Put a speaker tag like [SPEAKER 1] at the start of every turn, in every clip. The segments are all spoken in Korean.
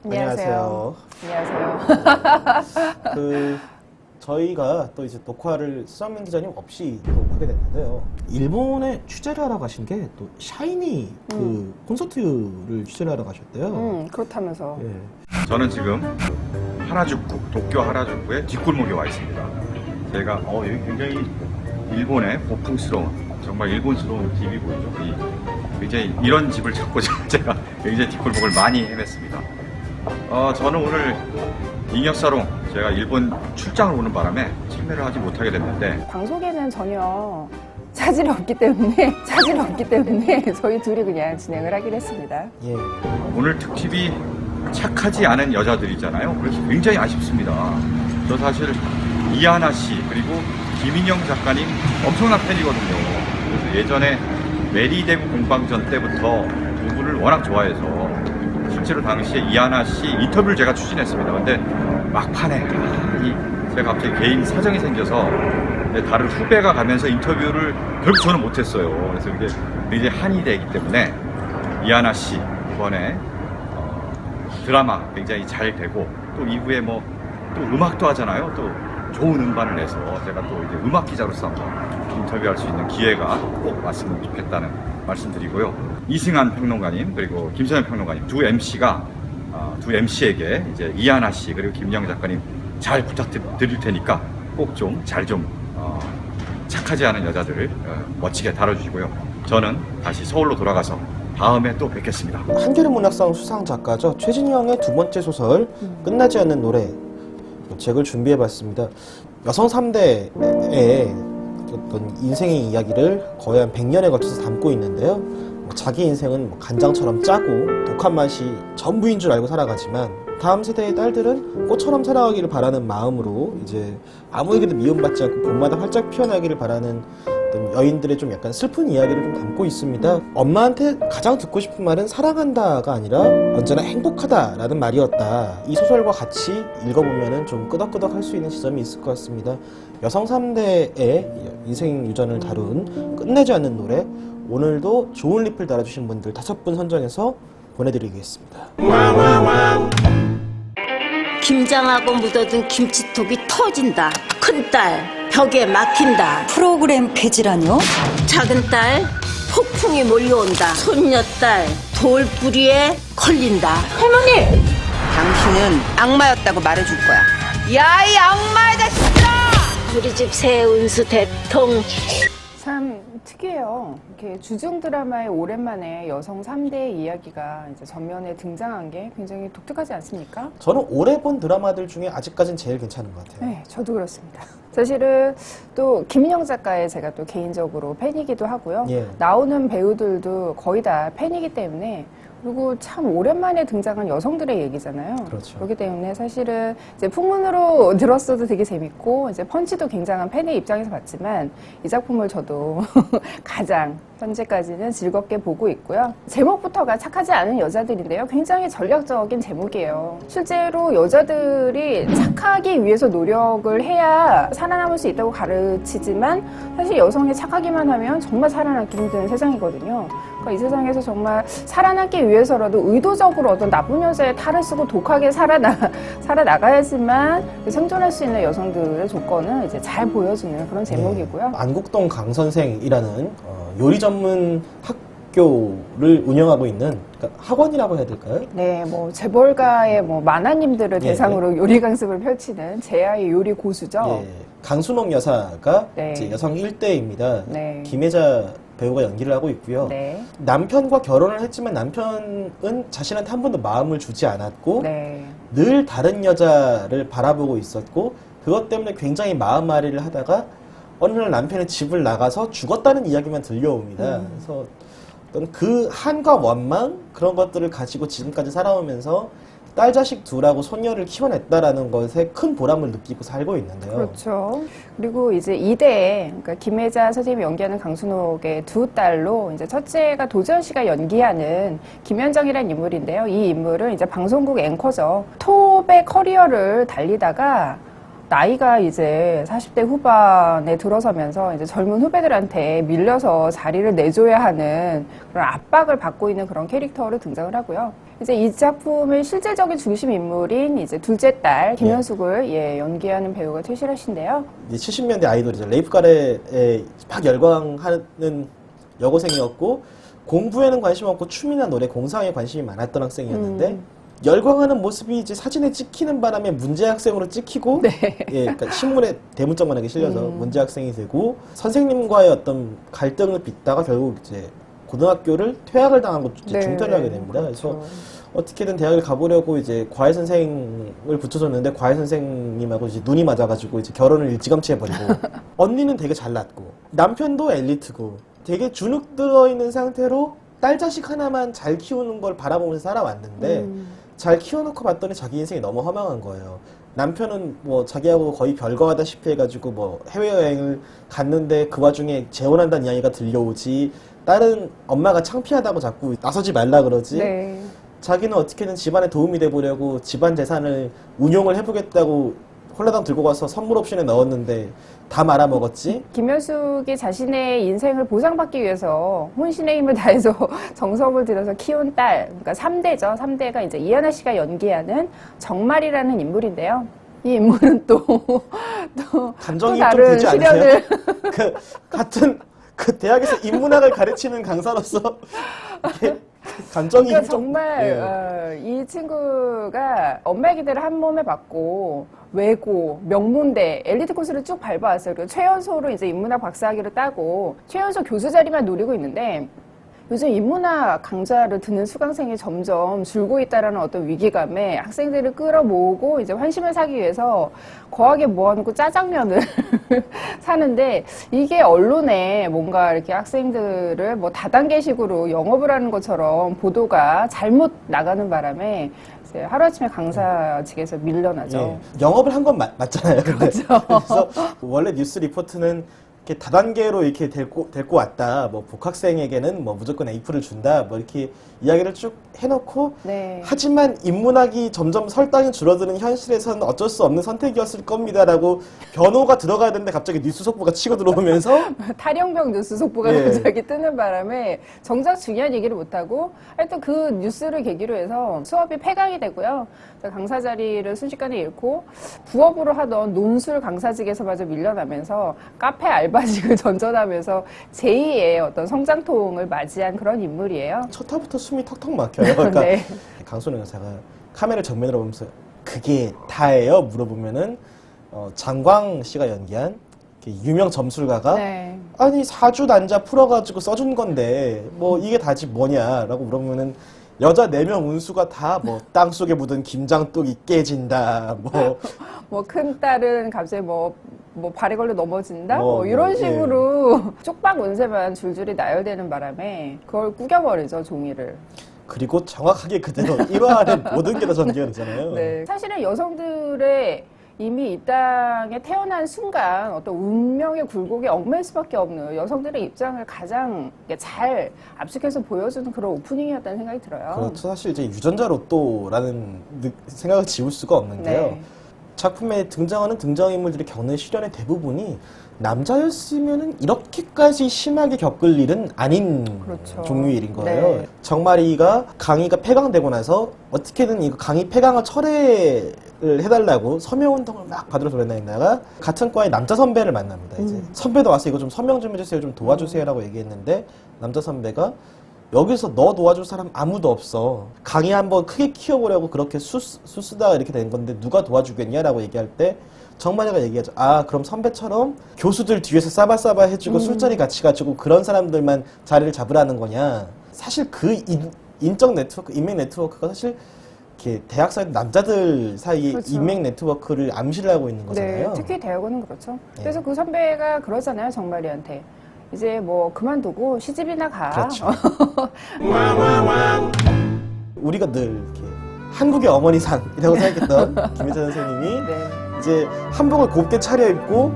[SPEAKER 1] 안녕하세요.
[SPEAKER 2] 안녕하세요.
[SPEAKER 1] 저희가 또 이제 녹화를 수상민 기자님 없이 또 하게 됐는데요. 일본에 취재를 하러 가신 게 또 샤이니 그 콘서트를 취재를 하러 가셨대요.
[SPEAKER 2] 그렇다면서.
[SPEAKER 1] 예.
[SPEAKER 3] 저는 지금 하라주쿠, 도쿄 하라주쿠의 뒷골목에 와 있습니다. 제가 여기 굉장히 일본의 고풍스러운, 정말 일본스러운 집이 보이죠. 굉장히 이런 집을 찾고 제가 굉장히 뒷골목을 많이 헤맸습니다. 저는 오늘 인력사롱, 제가 일본 출장을 오는 바람에 참여를 하지 못하게 됐는데,
[SPEAKER 2] 방송에는 전혀 차질이 없기 때문에 저희 둘이 그냥 진행을 하기로 했습니다.
[SPEAKER 1] 예.
[SPEAKER 3] 오늘 특집이 착하지 않은 여자들이잖아요. 그래서 굉장히 아쉽습니다. 저 사실 이하나 씨 그리고 김인영 작가님 엄청난 팬이거든요. 그래서 예전에 메리대구 공방전 때부터 두 분을 워낙 좋아해서 실제로 당시에 이하나 씨 인터뷰를 제가 추진했습니다. 근데 막판에 제가 갑자기 개인 사정이 생겨서 다른 후배가 가면서 인터뷰를 결국 저는 못했어요. 그래서 이게 굉장히 한이 되기 때문에 이하나 씨 이번에 드라마 굉장히 잘 되고, 또 이후에 또 음악도 하잖아요. 또 좋은 음반을 내서 제가 또 이제 음악 기자로서 한번 인터뷰할 수 있는 기회가 꼭 왔으면 좋겠다는 말씀드리고요. 이승환 평론가님 그리고 김선현 평론가님 두 MC에게 이제 이하나 씨 그리고 김영 작가님 잘 부탁드릴 테니까 꼭 좀 착하지 않은 여자들을 멋지게 다뤄주시고요. 저는 다시 서울로 돌아가서 다음에 또 뵙겠습니다.
[SPEAKER 1] 한겨레 문학상 수상 작가죠. 최진영의 두 번째 소설 끝나지 않는 노래 책을 준비해봤습니다. 여성 3대의 어떤 인생의 이야기를 거의 한 100년에 걸쳐서 담고 있는데요. 자기 인생은 간장처럼 짜고 독한 맛이 전부인 줄 알고 살아가지만 다음 세대의 딸들은 꽃처럼 살아가기를 바라는 마음으로 이제 아무에게도 미움받지 않고 봄마다 활짝 피어나기를 바라는 어떤 여인들의 좀 약간 슬픈 이야기를 좀 담고 있습니다. 엄마한테 가장 듣고 싶은 말은 사랑한다가 아니라 언제나 행복하다라는 말이었다. 이 소설과 같이 읽어보면 좀 끄덕끄덕 할 수 있는 지점이 있을 것 같습니다. 여성 3대의 인생 유전을 다룬 끝내지 않는 노래, 오늘도 좋은 리플 달아주신 분들 5분 선정해서 보내드리겠습니다.
[SPEAKER 4] 김장하고 묻어둔 김치톡이 터진다. 큰딸 벽에 막힌다.
[SPEAKER 5] 프로그램 폐지라뇨?
[SPEAKER 4] 작은딸 폭풍이 몰려온다. 손녀딸 돌뿌리에 걸린다. 할머니!
[SPEAKER 5] 당신은 악마였다고 말해줄 거야. 야, 이 악마의 자식들아!
[SPEAKER 4] 우리 집 새운수 대통.
[SPEAKER 2] 참 특이해요. 이렇게 주중 드라마에 오랜만에 여성 3대의 이야기가 이제 전면에 등장한 게 굉장히 독특하지 않습니까?
[SPEAKER 1] 저는 올해 본 드라마들 중에 아직까진 제일 괜찮은 것 같아요.
[SPEAKER 2] 네, 저도 그렇습니다. 사실은 또 김인영 작가의 제가 또 개인적으로 팬이기도 하고요.
[SPEAKER 1] 예.
[SPEAKER 2] 나오는 배우들도 거의 다 팬이기 때문에, 그리고 참 오랜만에 등장한 여성들의 얘기잖아요.
[SPEAKER 1] 그렇죠.
[SPEAKER 2] 그렇기 때문에 사실은 이제 풍문으로 들었어도 되게 재밌고, 이제 펀치도 굉장한 팬의 입장에서 봤지만 이 작품을 저도 가장 현재까지는 즐겁게 보고 있고요. 제목부터가 착하지 않은 여자들인데요. 굉장히 전략적인 제목이에요. 실제로 여자들이 착하기 위해서 노력을 해야 살아남을 수 있다고 가르치지만, 사실 여성이 착하기만 하면 정말 살아남기 힘든 세상이거든요. 그러니까 이 세상에서 정말 살아남기 위해서라도 의도적으로 어떤 나쁜 여자의 탈을 쓰고 독하게 살아나가야지만 생존할 수 있는 여성들의 조건을 이제 잘 보여주는 그런 제목이고요.
[SPEAKER 1] 안국동 강선생이라는 요리 전문 학교를 운영하고 있는, 그러니까 학원이라고 해야 될까요?
[SPEAKER 2] 네, 뭐 재벌가의 만화님들을
[SPEAKER 1] 예.
[SPEAKER 2] 대상으로 요리 강습을 펼치는 제아의 요리 고수죠.
[SPEAKER 1] 예. 강순옥 여사가
[SPEAKER 2] 네.
[SPEAKER 1] 이제 여성 1대입니다.
[SPEAKER 2] 네.
[SPEAKER 1] 김혜자 배우가 연기를 하고 있고요.
[SPEAKER 2] 네.
[SPEAKER 1] 남편과 결혼을 했지만 남편은 자신한테 한 번도 마음을 주지 않았고
[SPEAKER 2] 네.
[SPEAKER 1] 늘 다른 여자를 바라보고 있었고, 그것 때문에 굉장히 마음앓이를 하다가 어느 날 남편의 집을 나가서 죽었다는 이야기만 들려옵니다. 그래서 어떤 그 한과 원망, 그런 것들을 가지고 지금까지 살아오면서 딸 자식 둘하고 손녀를 키워냈다라는 것에 큰 보람을 느끼고 살고 있는데요.
[SPEAKER 2] 그렇죠. 그리고 이제 2대에, 그러니까 김혜자 선생님이 연기하는 강순옥의 두 딸로, 이제 첫째가 도지현 씨가 연기하는 김현정이라는 인물인데요. 이 인물은 이제 방송국 앵커죠. 톱의 커리어를 달리다가 나이가 이제 40대 후반에 들어서면서 이제 젊은 후배들한테 밀려서 자리를 내줘야 하는 그런 압박을 받고 있는 그런 캐릭터로 등장을 하고요. 이제 이 작품의 실질적인 중심 인물인 이제 둘째 딸 김현숙을 연기하는 배우가 최시라 씨인데요.
[SPEAKER 1] 이제 70년대 아이돌이죠. 레이프 가레에 막 열광하는 여고생이었고 공부에는 관심 없고 춤이나 노래, 공상에 관심이 많았던 학생이었는데 열광하는 모습이 이제 사진에 찍히는 바람에 문제 학생으로 찍히고 그러니까 신문에 대문짝만하게 실려서 문제 학생이 되고 선생님과의 어떤 갈등을 빚다가 결국 이제 고등학교를 퇴학을 당하고 이제 중퇴를 하게 됩니다. 그래서 어떻게든 대학을 가보려고 이제 과외 선생을 붙여줬는데 과외 선생님하고 이제 눈이 맞아가지고 이제 결혼을 일찌감치 해버리고 언니는 되게 잘났고 남편도 엘리트고 되게 주눅 들어있는 상태로 딸 자식 하나만 잘 키우는 걸 바라보면서 살아왔는데 잘 키워놓고 봤더니 자기 인생이 너무 허망한 거예요. 남편은 뭐 자기하고 거의 별거하다시피 해가지고 뭐 해외여행을 갔는데 그 와중에 재혼한다는 이야기가 들려오지, 딸은 엄마가 창피하다고 자꾸 나서지 말라 그러지.
[SPEAKER 2] 네.
[SPEAKER 1] 자기는 어떻게든 집안에 도움이 돼보려고 집안 재산을 운용을 해보겠다고 홀라당 들고 가서 선물 옵션에 넣었는데 다 말아먹었지.
[SPEAKER 2] 김현숙이 자신의 인생을 보상받기 위해서 혼신의 힘을 다해서 정성을 들여서 키운 딸, 그러니까 3대죠. 3대가 이제 이하나 씨가 연기하는 정말이라는 인물인데요. 이 인물은 또
[SPEAKER 1] 감정이 좀
[SPEAKER 2] 다른
[SPEAKER 1] 들지 않으세요?
[SPEAKER 2] 시련을
[SPEAKER 1] 그 같은 그 대학에서 인문학을 가르치는 강사로서 이렇게 감정이
[SPEAKER 2] 그러니까
[SPEAKER 1] 좀-
[SPEAKER 2] 정말 이 친구가 엄마의 기대를 한 몸에 받고 외고, 명문대, 엘리트 코스를 쭉 밟아왔어요. 그리고 최연소로 이제 인문학 박사학위를 따고 최연소 교수 자리만 노리고 있는데 요즘 인문학 강좌를 듣는 수강생이 점점 줄고 있다라는 어떤 위기감에 학생들을 끌어모으고 이제 환심을 사기 위해서 거하게 모아놓고 짜장면을 사는데, 이게 언론에 뭔가 이렇게 학생들을 뭐 다단계식으로 영업을 하는 것처럼 보도가 잘못 나가는 바람에 이제 하루아침에 강사직에서 밀려나죠.
[SPEAKER 1] 예, 영업을 한 건 맞잖아요. 그렇죠. 그래서 원래 뉴스 리포트는 이렇게 다단계로 이렇게 데리고 왔다. 뭐 복학생에게는 뭐 무조건 A프를 준다. 뭐 이렇게 이야기를 쭉 해놓고
[SPEAKER 2] 네.
[SPEAKER 1] 하지만 인문학이 점점 설당이 줄어드는 현실에서는 어쩔 수 없는 선택이었을 겁니다라고 변호가 들어가야 되는데 갑자기 뉴스 속보가 치고 들어오면서
[SPEAKER 2] 탈영병 뉴스 속보가
[SPEAKER 1] 예.
[SPEAKER 2] 갑자기 뜨는 바람에 정작 중요한 얘기를 못하고 하여튼 그 뉴스를 계기로 해서 수업이 폐강이 되고요. 강사 자리를 순식간에 잃고 부업으로 하던 논술 강사직에서마저 밀려나면서 카페 알바직을 전전하면서 제2의 어떤 성장통을 맞이한 그런 인물이에요.
[SPEAKER 1] 첫 화부터 숨이 턱턱 막혀요. 그러니까
[SPEAKER 2] 네.
[SPEAKER 1] 강소영 여사가 카메라 정면으로 보면서 그게 다예요? 물어보면은 장광 씨가 연기한 이렇게 유명 점술가가
[SPEAKER 2] 네.
[SPEAKER 1] 아니 4주 난자 풀어가지고 써준 건데 뭐 이게 다지 뭐냐라고 물어보면은 여자 4명 운수가 다 뭐 땅속에 묻은 김장뚝이 깨진다
[SPEAKER 2] 뭐 큰 딸은 갑자기 뭐 발에 걸려 넘어진다?
[SPEAKER 1] 뭐,
[SPEAKER 2] 이런
[SPEAKER 1] 예.
[SPEAKER 2] 식으로 쪽박 운세만 줄줄이 나열되는 바람에 그걸 꾸겨버리죠, 종이를.
[SPEAKER 1] 그리고 정확하게 그대로 1화 안에 모든 게 다 전개가 되잖아요.
[SPEAKER 2] 네. 사실은 여성들의 이미 이 땅에 태어난 순간 어떤 운명의 굴곡에 얽매일 수밖에 없는 여성들의 입장을 가장 잘 압축해서 보여주는 그런 오프닝이었다는 생각이 들어요.
[SPEAKER 1] 그렇죠. 사실 이제 유전자 로또라는 생각을 지울 수가 없는데요.
[SPEAKER 2] 네.
[SPEAKER 1] 작품에 등장하는 등장인물들이 겪는 시련의 대부분이 남자였으면 이렇게까지 심하게 겪을 일은 아닌
[SPEAKER 2] 그렇죠.
[SPEAKER 1] 종류의 일인 거예요.
[SPEAKER 2] 네.
[SPEAKER 1] 정마리가 강의가 폐강되고 나서 어떻게든 이 강의 폐강을 철회를 해달라고 서명운동을 막 받으러 돌아다니다가 같은 과의 남자 선배를 만납니다. 이제 선배도 와서 이거 좀 서명 좀 해주세요, 좀 도와주세요라고 얘기했는데 남자 선배가 여기서 너 도와줄 사람 아무도 없어. 강의 한번 크게 키워보려고 그렇게 수쓰다가 이렇게 된 건데 누가 도와주겠냐라고 얘기할 때 정마리가 얘기하죠. 아, 그럼 선배처럼 교수들 뒤에서 싸바싸바 해주고 술자리 같이 가지고 그런 사람들만 자리를 잡으라는 거냐. 사실 그 인적 네트워크, 인맥 네트워크가 사실 이렇게 대학생 남자들 사이의
[SPEAKER 2] 그렇죠.
[SPEAKER 1] 인맥 네트워크를 암시를 하고 있는 거잖아요.
[SPEAKER 2] 네, 특히 대학원은 그렇죠.
[SPEAKER 1] 네.
[SPEAKER 2] 그래서 그 선배가 그러잖아요, 정마리한테. 이제 뭐 그만두고 시집이나 가.
[SPEAKER 1] 그렇죠. 우리가 늘 이렇게 한국의 어머니상이라고 생각했던 김혜자 선생님이
[SPEAKER 2] 네.
[SPEAKER 1] 이제 한복을 곱게 차려입고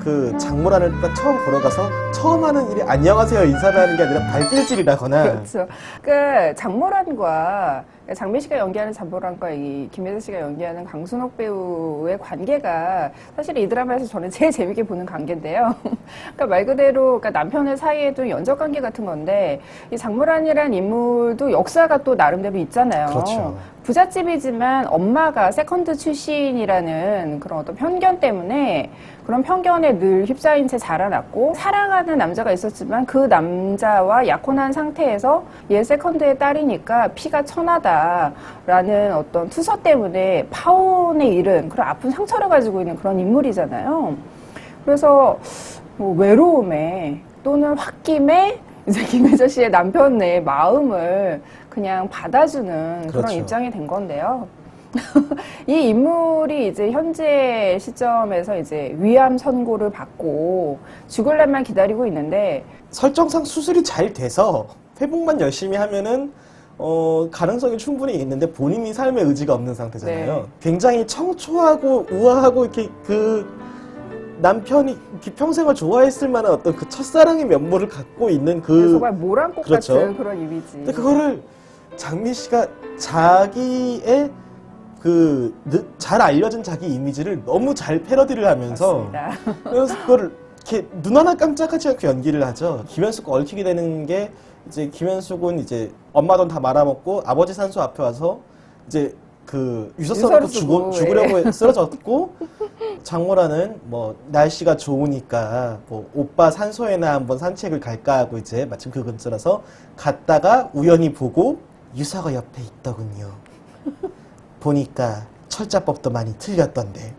[SPEAKER 1] 그 장모란을 딱 처음 보러 가서 처음 하는 일이 안녕하세요 인사를 하는 게 아니라 발길질이라거나
[SPEAKER 2] 그렇죠. 그 장모란과 장미 씨가 연기하는 장모란과 이 김혜자 씨가 연기하는 강순옥 배우의 관계가 사실 이 드라마에서 저는 제일 재밌게 보는 관계인데요. 그러니까 말 그대로 그러니까 남편의 사이에도 연적 관계 같은 건데 이 장모란이란 인물도 역사가 또 나름대로 있잖아요.
[SPEAKER 1] 그렇죠.
[SPEAKER 2] 부잣집이지만 엄마가 세컨드 출신이라는 그런 어떤 편견 때문에 그런 편견에 늘 휩싸인 채 자라났고 사랑하는 남자가 있었지만 그 남자와 약혼한 상태에서 얘 세컨드의 딸이니까 피가 천하다라는 어떤 투서 때문에 파혼에 이른 그런 아픈 상처를 가지고 있는 그런 인물이잖아요. 그래서 뭐 외로움에 또는 홧김에 이제 김혜자 씨의 남편의 마음을 그냥 받아주는 그런
[SPEAKER 1] 그렇죠.
[SPEAKER 2] 입장이 된 건데요. 이 인물이 이제 현재 시점에서 이제 위암 선고를 받고 죽을 날만 기다리고 있는데
[SPEAKER 1] 설정상 수술이 잘 돼서 회복만 열심히 하면은 가능성이 충분히 있는데 본인이 삶의 의지가 없는 상태잖아요.
[SPEAKER 2] 네.
[SPEAKER 1] 굉장히 청초하고 우아하고 이렇게 그 남편이 이렇게 평생을 좋아했을 만한 어떤 그 첫사랑의 면모를 갖고 있는
[SPEAKER 2] 정말 모란꽃
[SPEAKER 1] 그렇죠.
[SPEAKER 2] 같은 그런 이미지.
[SPEAKER 1] 근데 그거를 장미 씨가 자기의 그 잘 알려진 자기 이미지를 너무 잘 패러디를 하면서
[SPEAKER 2] 맞습니다.
[SPEAKER 1] 그래서 그거를 이렇게 눈 하나 깜짝하지 않고 연기를 하죠. 김현숙과 얽히게 되는 게 이제 김현숙은 이제 엄마 돈 다 말아먹고 아버지 산소 앞에 와서 이제 그 유서 써놓고
[SPEAKER 2] 쓰고,
[SPEAKER 1] 죽으려고 쓰러졌고 장모라는 뭐 날씨가 좋으니까 뭐 오빠 산소에나 한번 산책을 갈까 하고 이제 마침 그 근처라서 갔다가 우연히 보고 유서가 옆에 있더군요. 보니까 철자법도 많이 틀렸던데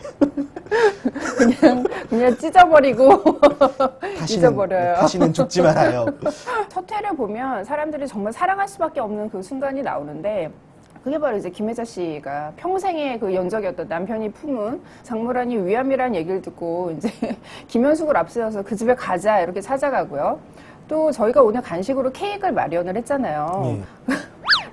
[SPEAKER 2] 그냥 찢어버리고 잊어버려요.
[SPEAKER 1] 다시는 죽지 말아요.
[SPEAKER 2] 첫 회를 보면 사람들이 정말 사랑할 수밖에 없는 그 순간이 나오는데 그게 바로 이제 김혜자 씨가 평생의 그 연적이었던 남편이 품은 장모란이 위암이라는 얘기를 듣고 이제 김현숙을 앞세워서 그 집에 가자 이렇게 찾아가고요. 또 저희가 오늘 간식으로 케이크를 마련을 했잖아요.
[SPEAKER 1] 예.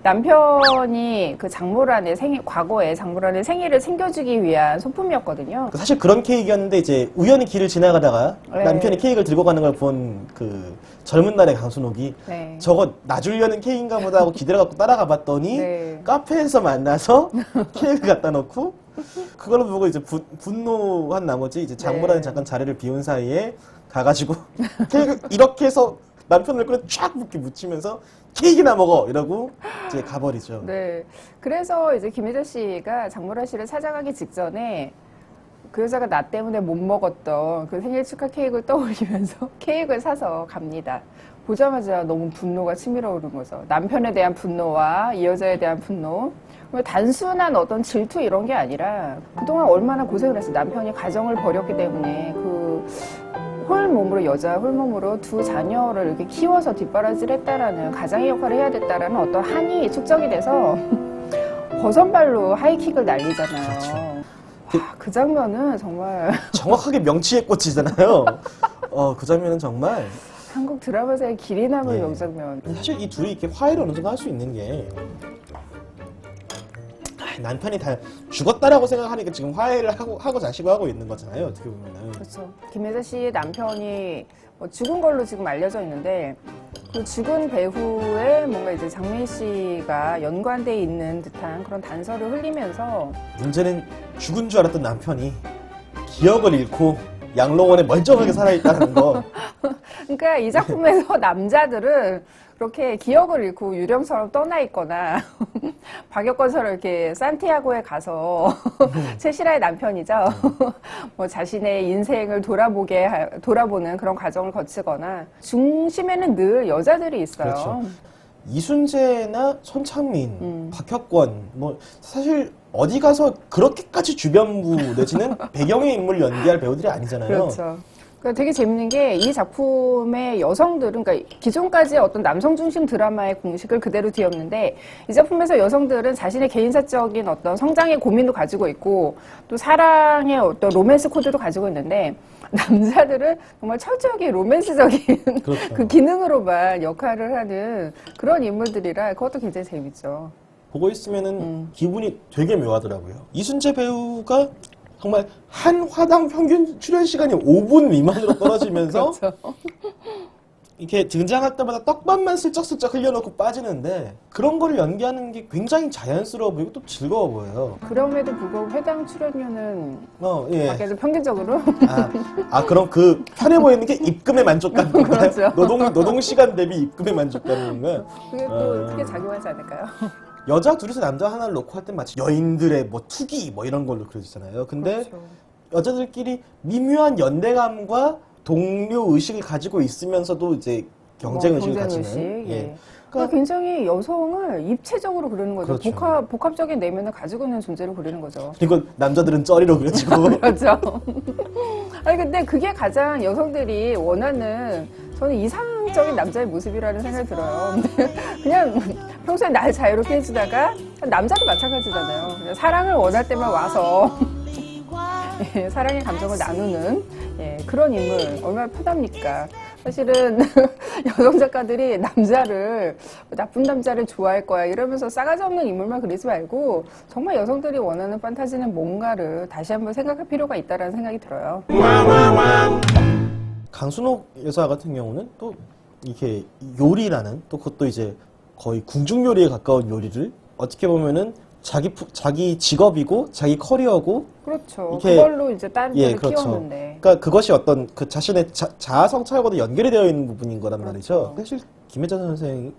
[SPEAKER 2] 남편이 그 장모란의 과거에 장모란의 생일을 챙겨주기 위한 소품이었거든요.
[SPEAKER 1] 사실 그런 케이크였는데 이제 우연히 길을 지나가다가
[SPEAKER 2] 네.
[SPEAKER 1] 남편이 케이크를 들고 가는 걸 본 그 젊은 날의 강순옥이
[SPEAKER 2] 네.
[SPEAKER 1] 저거 놔주려는 케이크인가 보다 하고 기대를 갖고 따라가 봤더니
[SPEAKER 2] 네.
[SPEAKER 1] 카페에서 만나서 케이크 갖다 놓고 그걸 보고 이제 분노한 나머지 이제 장모라는
[SPEAKER 2] 네.
[SPEAKER 1] 잠깐 자리를 비운 사이에 가가지고 케이크 이렇게 해서 남편을 그냥 쫙 묻히면서 케이크나 먹어 이러고 이제 가버리죠.
[SPEAKER 2] 네. 그래서 이제 김혜자 씨가 장모란 씨를 찾아가기 직전에 그 여자가 나 때문에 못 먹었던 그 생일 축하 케이크를 떠올리면서 케이크를 사서 갑니다. 보자마자 너무 분노가 치밀어 오른 거죠. 남편에 대한 분노와 이 여자에 대한 분노. 단순한 어떤 질투 이런 게 아니라 그동안 얼마나 고생을 했어요. 남편이 가정을 버렸기 때문에 그 홀몸으로 여자 홀몸으로 두 자녀를 이렇게 키워서 뒷바라지를 했다라는 가장의 역할을 해야 됐다라는 어떤 한이 축적이 돼서 버선발로 하이킥을 날리잖아요.
[SPEAKER 1] 그렇죠.
[SPEAKER 2] 와, 그 장면은 정말
[SPEAKER 1] 정확하게 명치에 꽂히잖아요. 그 장면은 정말
[SPEAKER 2] 한국 드라마사의 길이 남을
[SPEAKER 1] 네.
[SPEAKER 2] 명장면.
[SPEAKER 1] 사실 이 둘이 이렇게 화해를 어느 정도 할 수 있는 게 남편이 다 죽었다라고 생각하니까 지금 화해를 하고 자시고 하고 있는 거잖아요. 어떻게 보면은.
[SPEAKER 2] 그렇죠. 김혜자 씨의 남편이 뭐 죽은 걸로 지금 알려져 있는데 그 죽은 배후에 뭔가 이제 장미 씨가 연관돼 있는 듯한 그런 단서를 흘리면서
[SPEAKER 1] 문제는 죽은 줄 알았던 남편이 기억을 잃고 양로원에 멀쩡하게 살아있다는 거.
[SPEAKER 2] 그러니까 이 작품에서 남자들은 그렇게 기억을 잃고 유령처럼 떠나 있거나 박혁건처럼 이렇게 산티아고에 가서 최실화의 남편이죠. 뭐 자신의 인생을 돌아보는 그런 과정을 거치거나 중심에는 늘 여자들이 있어요.
[SPEAKER 1] 그렇죠. 이순재나 손창민, 박혁권, 뭐 사실 어디 가서 그렇게까지 주변부 내지는 배경의 인물을 연기할 배우들이 아니잖아요.
[SPEAKER 2] 그렇죠. 그러니까 되게 재밌는 게 이 작품의 여성들은 그러니까 기존까지 어떤 남성 중심 드라마의 공식을 그대로 뒤엎는데 이 작품에서 여성들은 자신의 개인사적인 어떤 성장의 고민도 가지고 있고 또 사랑의 어떤 로맨스 코드도 가지고 있는데 남자들은 정말 철저하게 로맨스적인
[SPEAKER 1] 그렇죠.
[SPEAKER 2] 그 기능으로만 역할을 하는 그런 인물들이라 그것도 굉장히 재밌죠.
[SPEAKER 1] 보고 있으면은 기분이 되게 묘하더라고요. 이순재 배우가 정말 한 화당 평균 출연 시간이 5분 미만으로 떨어지면서
[SPEAKER 2] 그렇죠.
[SPEAKER 1] 이렇게 등장할 때마다 떡밥만 슬쩍슬쩍 흘려놓고 빠지는데 그런 거를 연기하는 게 굉장히 자연스러워 보이고 또 즐거워 보여요.
[SPEAKER 2] 그럼에도 불구하고 회당 출연료는
[SPEAKER 1] 예.
[SPEAKER 2] 밖에서 평균적으로
[SPEAKER 1] 그럼 그 편해 보이는 게 입금의 만족감인 건가요?
[SPEAKER 2] 그렇죠.
[SPEAKER 1] 노동 시간 대비 입금의 만족감인 건가요?
[SPEAKER 2] 그게 또 크게 작용하지 않을까요?
[SPEAKER 1] 여자 둘이서 남자 하나를 놓고 할 땐 마치 여인들의 뭐 투기 뭐 이런 걸로 그려지잖아요. 근데
[SPEAKER 2] 그렇죠.
[SPEAKER 1] 여자들끼리 미묘한 연대감과 동료 의식을 가지고 있으면서도 이제 경쟁 의식을
[SPEAKER 2] 경쟁
[SPEAKER 1] 가지는.
[SPEAKER 2] 의식,
[SPEAKER 1] 예.
[SPEAKER 2] 예. 그러니까 굉장히 여성을 입체적으로 그리는 거죠.
[SPEAKER 1] 그렇죠.
[SPEAKER 2] 복합적인 내면을 가지고 있는 존재로 그리는 거죠.
[SPEAKER 1] 그리고 남자들은 쩌리로 그려지고.
[SPEAKER 2] 그렇죠. 아니 근데 그게 가장 여성들이 원하는 저는 이상적인 남자의 모습이라는 생각이 들어요. 근데 그냥 평소에 날 자유롭게 해주다가 남자도 마찬가지잖아요. 그냥 사랑을 원할 때만 와서 예, 사랑의 감정을 나누는 예, 그런 인물 얼마나 편합니까? 사실은 여성 작가들이 남자를 나쁜 남자를 좋아할 거야 이러면서 싸가지 없는 인물만 그리지 말고 정말 여성들이 원하는 판타지는 뭔가를 다시 한번 생각할 필요가 있다는 생각이 들어요.
[SPEAKER 1] 강순옥 여사 같은 경우는 또 이렇게 요리라는 또 그것도 이제 거의 궁중 요리에 가까운 요리를 어떻게 보면은 자기 직업이고 자기 커리어고
[SPEAKER 2] 그렇죠.
[SPEAKER 1] 이렇게-
[SPEAKER 2] 그걸로 이제 다른
[SPEAKER 1] 예,
[SPEAKER 2] 데를
[SPEAKER 1] 그렇죠.
[SPEAKER 2] 키웠는데.
[SPEAKER 1] 그러니까 그것이 어떤 그 자신의 자아 성찰과도 연결이 되어 있는 부분인 거란 말이죠.
[SPEAKER 2] 그렇죠.
[SPEAKER 1] 사실 김혜자 선생이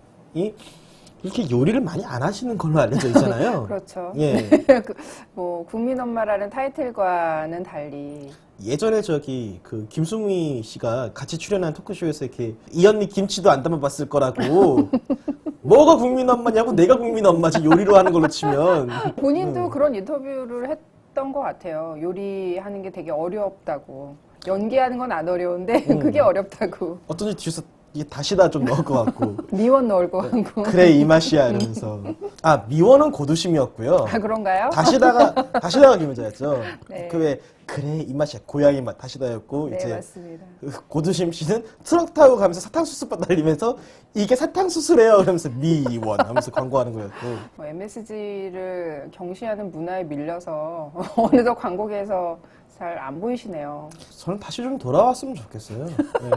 [SPEAKER 1] 이렇게 요리를 많이 안 하시는 걸로 알려져 있잖아요.
[SPEAKER 2] 그렇죠.
[SPEAKER 1] 예.
[SPEAKER 2] 뭐 국민 엄마라는 타이틀과는 달리
[SPEAKER 1] 예전에 그 김수미 씨가 같이 출연한 토크쇼에서 이렇게 이 언니 김치도 안 담아봤을 거라고 뭐가 국민 엄마냐고 내가 국민 엄마지 요리로 하는 걸로 치면
[SPEAKER 2] 본인도 그런 인터뷰를 했던 것 같아요. 요리하는 게 되게 어렵다고. 연기하는 건 안 어려운데 그게 어렵다고.
[SPEAKER 1] 어쩐지 뒤에서 이게 다시다 좀 넣을 것 같고
[SPEAKER 2] 미원 넣을 거 같고.
[SPEAKER 1] 그래 이 맛이야 이러면서 미원은 고두심이었고요.
[SPEAKER 2] 아 그런가요?
[SPEAKER 1] 다시다가 김혜자였죠.
[SPEAKER 2] 네.
[SPEAKER 1] 그래 이 맛이야 고양이 맛 다시다였고
[SPEAKER 2] 네
[SPEAKER 1] 이제
[SPEAKER 2] 맞습니다.
[SPEAKER 1] 고두심 씨는 트럭 타고 가면서 사탕수수바 날리면서 이게 사탕수수래요 그러면서 미원 하면서 광고하는 거였고
[SPEAKER 2] 뭐 MSG를 경시하는 문화에 밀려서 어느덧 광고계에서 잘 안 보이시네요.
[SPEAKER 1] 저는 다시 좀 돌아왔으면 좋겠어요. 네.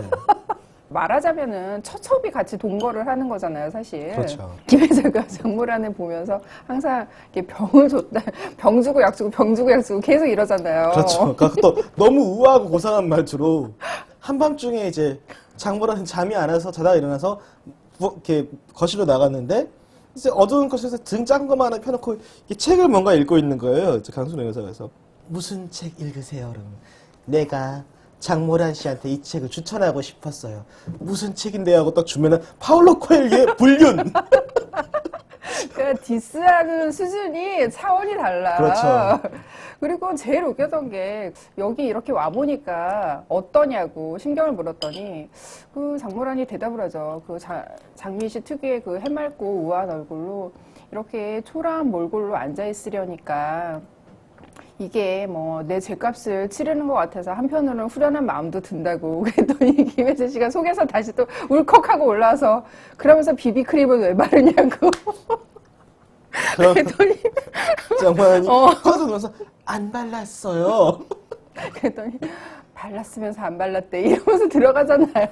[SPEAKER 2] 말하자면은 처첩이 같이 동거를 하는 거잖아요, 사실.
[SPEAKER 1] 그렇죠.
[SPEAKER 2] 김혜자가 장모란을 보면서 항상 이렇게 병을 줬다, 병 주고 약 주고 병 주고 약 주고 계속 이러잖아요.
[SPEAKER 1] 그렇죠. 그러니까 또 너무 우아하고 고상한 말투로 한밤중에 이제 장모라는 잠이 안 와서 자다가 일어나서 이렇게 거실로 나갔는데 이제 어두운 거실에서 등 작은 것만 하나 펴놓고 이 책을 뭔가 읽고 있는 거예요. 이제 강순호 여사가 그래서 무슨 책 읽으세요? 그러면 내가 장모란 씨한테 이 책을 추천하고 싶었어요. 무슨 책인데요? 하고 딱 주면은 파울로 코엘리의 불륜.
[SPEAKER 2] 그러니까 디스하는 수준이 차원이 달라.
[SPEAKER 1] 그렇죠.
[SPEAKER 2] 그리고 제일 웃겼던 게 여기 이렇게 와 보니까 어떠냐고 신경을 물었더니 그 장모란이 대답을 하죠. 그 장미 씨 특유의 그 해맑고 우아한 얼굴로 이렇게 초라한 몰골로 앉아 있으려니까 이게 뭐 내 죗값을 치르는 것 같아서 한편으로는 후련한 마음도 든다고 그랬더니 김혜재 씨가 속에서 다시 또 울컥하고 올라와서 그러면서 비비크림을 왜 바르냐고 그랬더니
[SPEAKER 1] 장모란이 커서 들어서 안 발랐어요.
[SPEAKER 2] 그랬더니 발랐으면서 안 발랐대 이러면서 들어가잖아요.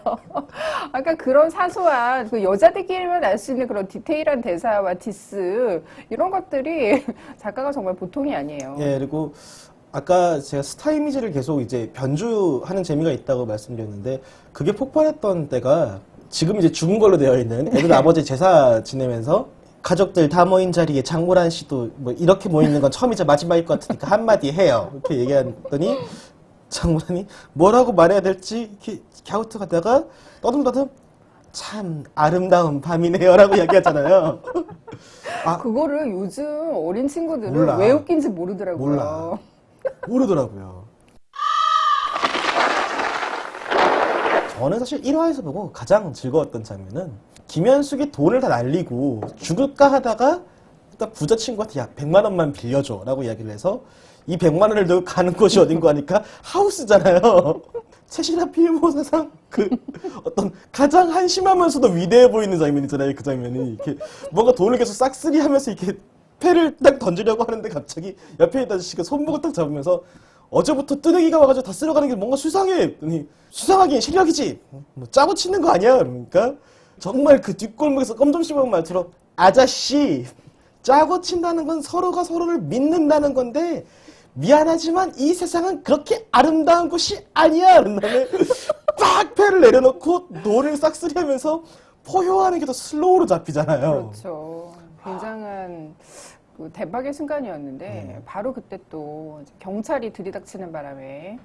[SPEAKER 2] 아까 그런 사소한 그 여자들끼리만 알 수 있는 그런 디테일한 대사와 디스 이런 것들이 작가가 정말 보통이 아니에요.
[SPEAKER 1] 예, 그리고 아까 제가 스타 이미지를 계속 이제 변주하는 재미가 있다고 말씀드렸는데 그게 폭발했던 때가 지금 이제 죽은 걸로 되어 있는 애들 아버지 제사 지내면서 가족들 다 모인 자리에 장모란 씨도 뭐 이렇게 모이는 건 처음이자 마지막일 것 같으니까 한마디 해요. 이렇게 얘기했더니 장모란이 뭐라고 말해야 될지 이렇게 갸우뚱하다가 떠듬떠듬 참 아름다운 밤이네요라고 이야기하잖아요.
[SPEAKER 2] 그거를 요즘 어린 친구들은
[SPEAKER 1] 몰라.
[SPEAKER 2] 왜 웃긴지 모르더라고요.
[SPEAKER 1] 몰라. 모르더라고요. 저는 사실 1화에서 보고 가장 즐거웠던 장면은 김현숙이 돈을 다 날리고 죽을까 하다가 일단 부자 친구한테 야 100만 원만 빌려줘 라고 이야기를 해서 이 100만 원을 들고 가는 곳이 어딘가 하니까 하우스잖아요. 최신화 필모 사상 그 어떤 가장 한심하면서도 위대해 보이는 장면이잖아요. 그 장면이 이렇게 뭔가 돈을 계속 싹쓸이 하면서 이렇게 패를 딱 던지려고 하는데 갑자기 옆에 있던 아저씨가 손목을 딱 잡으면서 어제부터 뜨내기가 와가지고 다 쓸어가는 게 뭔가 수상해. 그랬더니 수상하긴 실력이지. 뭐 짜고 치는 거 아니야? 그러니까 정말 그 뒷골목에서 껌 좀 씹은 말처럼 아저씨 짜고 친다는 건 서로가 서로를 믿는다는 건데 미안하지만 이 세상은 그렇게 아름다운 곳이 아니야. 그런 다음에 꽉 패를 내려놓고 노를 싹쓸이하면서 포효하는 게 더 슬로우로 잡히잖아요.
[SPEAKER 2] 그렇죠. 굉장한 그 대박의 순간이었는데 바로 그때 또 이제 경찰이 들이닥치는 바람에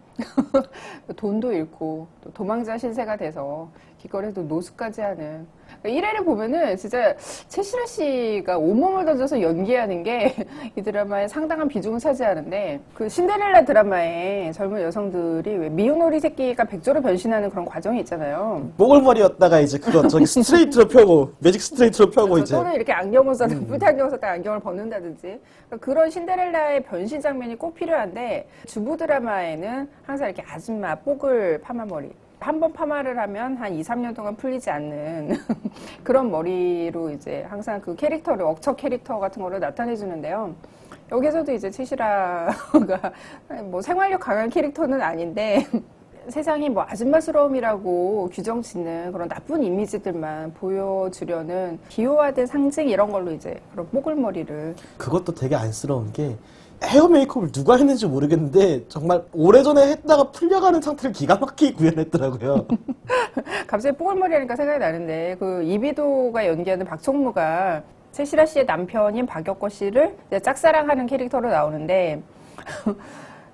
[SPEAKER 2] 돈도 잃고 또 도망자 신세가 돼서 길거리에도 노숙까지 하는, 그러니까 1회를 보면은 진짜 최시라 씨가 온몸을 던져서 연기하는 게 이 드라마에 상당한 비중을 차지하는데, 그 신데렐라 드라마에 젊은 여성들이 왜 미운 오리 새끼가 백조로 변신하는 그런 과정이 있잖아요.
[SPEAKER 1] 뽀글머리였다가 이제 그거 저기 스트레이트로 펴고 매직 스트레이트로 펴고 이제
[SPEAKER 2] 또는 이렇게 안경을 써서 뿔테 안경을 썼다가 안경을 벗는다든지, 그러니까 그런 신데렐라의 변신 장면이 꼭 필요한데, 주부 드라마에는 항상 이렇게 아줌마 뽀글 파마머리, 한 번 파마를 하면 한 2, 3년 동안 풀리지 않는 그런 머리로 이제 항상 그 캐릭터를, 억척 캐릭터 같은 거를 나타내 주는데요. 여기서도 이제 최시라가 뭐 생활력 강한 캐릭터는 아닌데 세상이 뭐 아줌마스러움이라고 규정 짓는 그런 나쁜 이미지들만 보여주려는 기호화된 상징 이런 걸로 이제 그런 뽀글머리를.
[SPEAKER 1] 그것도 되게 안쓰러운 게 헤어 메이크업을 누가 했는지 모르겠는데 정말 오래전에 했다가 풀려가는 상태를 기가 막히게 구현했더라고요.
[SPEAKER 2] 갑자기 뽀글머리 하니까 생각이 나는데, 그 이비도가 연기하는 박총무가 최시라 씨의 남편인 박혁거 씨를 이제 짝사랑하는 캐릭터로 나오는데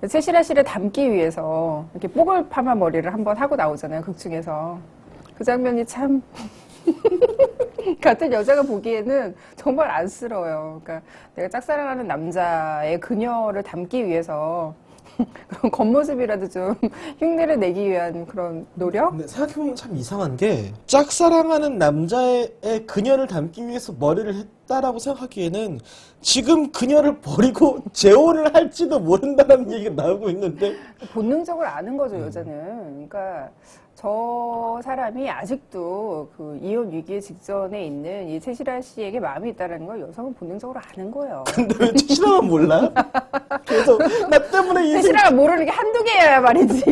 [SPEAKER 2] 최시라 씨를 닮기 위해서 이렇게 뽀글 파마 머리를 한번 하고 나오잖아요, 극 중에서. 그 장면이 참 같은 여자가 보기에는 정말 안쓰러워요. 그러니까 내가 짝사랑하는 남자의 그녀를 닮기 위해서 그런 겉모습이라도 좀 흉내를 내기 위한 그런 노력?
[SPEAKER 1] 근데 생각해보면 참 이상한 게 짝사랑하는 남자의 그녀를 닮기 위해서 머리를 했다라고 생각하기에는 지금 그녀를 버리고 재혼을 할지도 모른다는 얘기가 나오고 있는데
[SPEAKER 2] 본능적으로 아는 거죠, 여자는. 그러니까 저 사람이 아직도 그 이혼 위기 직전에 있는 이 최시라 씨에게 마음이 있다는 걸 여성은 본능적으로 아는 거예요.
[SPEAKER 1] 근데 왜 최시라만 몰라? 그래서 나 때문에 인생
[SPEAKER 2] 최시라가 모르는 게 한두 개야 말이지.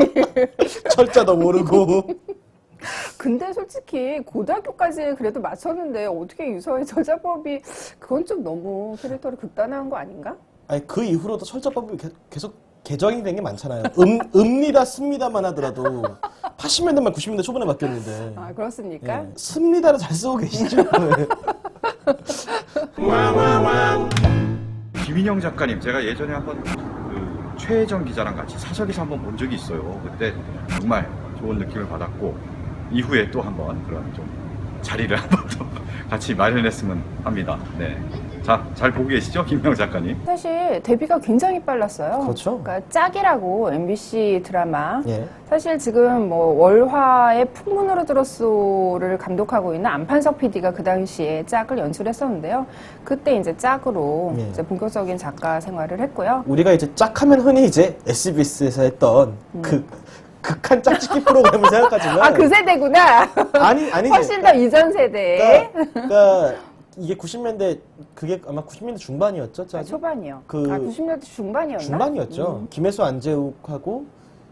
[SPEAKER 1] 철자도 모르고
[SPEAKER 2] 근데 솔직히 고등학교까지 그래도 맞췄는데 어떻게 유서의 저자법이, 그건 좀 너무 캐릭터를 극단화한 거 아닌가?
[SPEAKER 1] 아니 그 이후로도 철자법이 계속 개정이 된 게 많잖아요. 읍니다 씁니다만 하더라도 80년대 말 90년대 초반에 바뀌었는데.
[SPEAKER 2] 아, 그렇습니까?
[SPEAKER 1] 예, 씁니다를 잘 쓰고 계시죠?
[SPEAKER 3] 김인영 작가님, 제가 예전에 한번 그 최혜정 기자랑 같이 사석에서 한번 본 적이 있어요. 그때 정말 좋은 느낌을 받았고, 이후에 또 한번 그런 좀 자리를 한번 더 같이 마련했으면 합니다. 네. 자, 잘 보고 계시죠? 김인영 작가님.
[SPEAKER 2] 사실 데뷔가 굉장히 빨랐어요.
[SPEAKER 1] 그렇죠.
[SPEAKER 2] 그러니까 짝이라고 MBC 드라마.
[SPEAKER 1] 예.
[SPEAKER 2] 사실 지금 뭐 월화의 풍문으로 들었소를 감독하고 있는 안판석 PD가 그 당시에 짝을 연출했었는데요. 그때 이제 짝으로
[SPEAKER 1] 예.
[SPEAKER 2] 이제 본격적인 작가 생활을 했고요.
[SPEAKER 1] 우리가 이제 짝하면 흔히 이제 SBS에서 했던 그 극한 짝짓기 프로그램을 생각하지만
[SPEAKER 2] 아, 그 세대구나.
[SPEAKER 1] 아니지.
[SPEAKER 2] 훨씬 더 이전 세대.
[SPEAKER 1] 그러니까 이게 90년대 그게 아마 90년대 중반이었죠,
[SPEAKER 2] 아,
[SPEAKER 1] 짝이?
[SPEAKER 2] 초반이요.
[SPEAKER 1] 그
[SPEAKER 2] 90년대 중반이었나?
[SPEAKER 1] 중반이었죠. 김혜수 안재욱하고